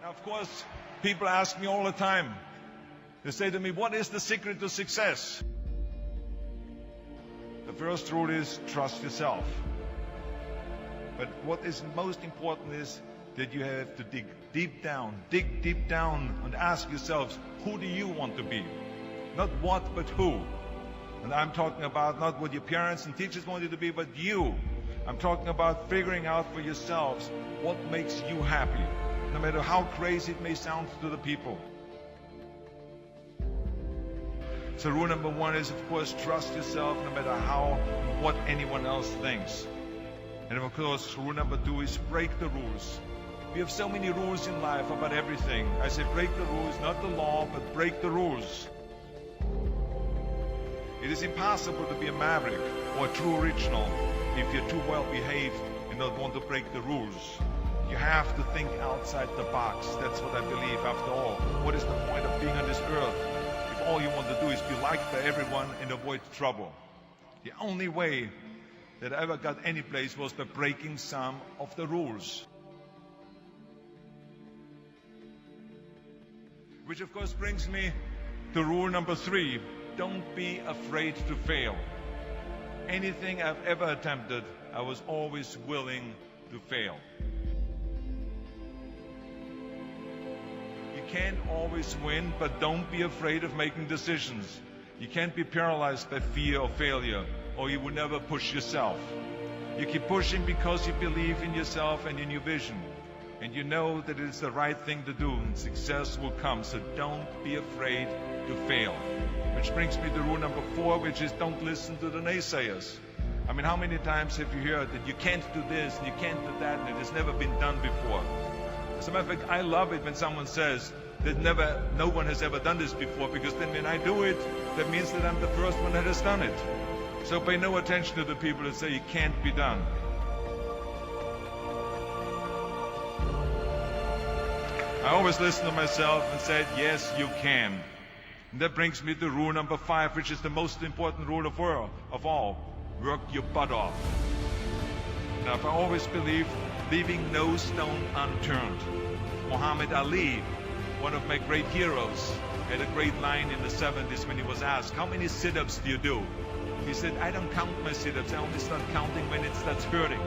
Of course, people ask me all the time. They say to me, what is the secret to success? The first rule is trust yourself. But what is most important is that you have to dig deep down and ask yourselves, who do you want to be? Not what, but who. And I'm talking about not what your parents and teachers want you to be, but you. I'm talking about figuring out for yourselves what makes you happy, no matter how crazy it may sound to the people. So rule number one is, of course, trust yourself no matter what anyone else thinks. And of course, rule number two is break the rules. We have so many rules in life about everything. I say break the rules, not the law, but break the rules. It is impossible to be a maverick or a true original if you're too well behaved and don't want to break the rules. You have to think outside the box. That's what I believe after all. What is the point of being on this earth if all you want to do is be liked by everyone and avoid trouble? The only way that I ever got any place was by breaking some of the rules. Which of course brings me to rule number three. Don't be afraid to fail. Anything I've ever attempted, I was always willing to fail. You can't always win, but don't be afraid of making decisions. You can't be paralyzed by fear of failure, or you will never push yourself. You keep pushing because you believe in yourself and in your vision. And you know that it is the right thing to do, and success will come. So don't be afraid to fail. Which brings me to rule number four, which is don't listen to the naysayers. I mean, how many times have you heard that you can't do this and you can't do that and it has never been done before? As a matter of fact, I love it when someone says that no one has ever done this before, because then when I do it, that means that I'm the first one that has done it. So pay no attention to the people that say it can't be done. I always listen to myself and said, yes, you can. And that brings me to rule number five, which is the most important rule of all. Work your butt off. Now, I always believed leaving no stone unturned. Muhammad Ali, one of my great heroes, had a great line in the 70s when he was asked, how many sit-ups do you do? He said, I don't count my sit-ups. I only start counting when it starts hurting.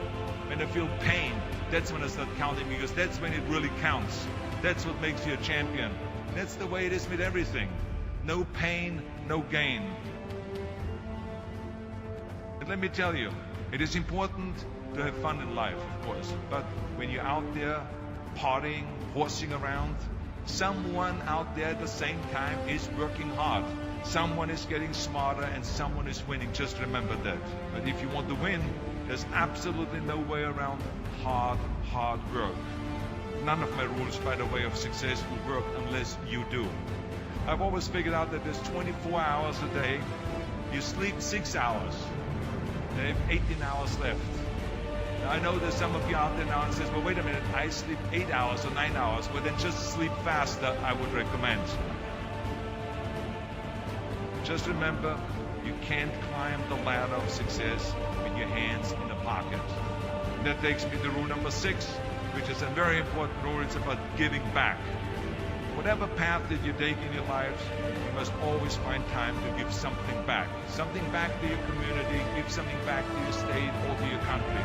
When I feel pain, that's when I start counting, because that's when it really counts. That's what makes you a champion. That's the way it is with everything. No pain, no gain. But let me tell you, it is important to have fun in life, of course. But when you're out there partying, horsing around, someone out there at the same time is working hard. Someone is getting smarter and someone is winning. Just remember that. But if you want to win, there's absolutely no way around hard work. None of my rules, by the way, of success will work unless you do. I've always figured out that there's 24 hours a day. You sleep 6 hours. You have 18 hours left. Now, I know there's some of you out there now and says, well, wait a minute, I sleep 8 hours or 9 hours. Well, then just sleep faster, I would recommend. Just remember, you can't climb the ladder of success with your hands in the pocket. And that takes me to rule number 6, which is a very important rule. It's about giving back. Whatever path that you take in your lives, you must always find time to give something back. Something back to your community, give something back to your state or to your country.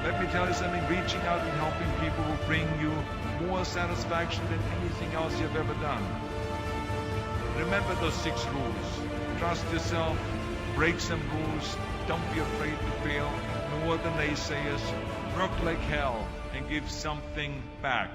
Let me tell you something, reaching out and helping people will bring you more satisfaction than anything else you've ever done. Remember those 6 rules. Trust yourself, break some rules, don't be afraid to fail, ignore the naysayers, work like hell, and give something back.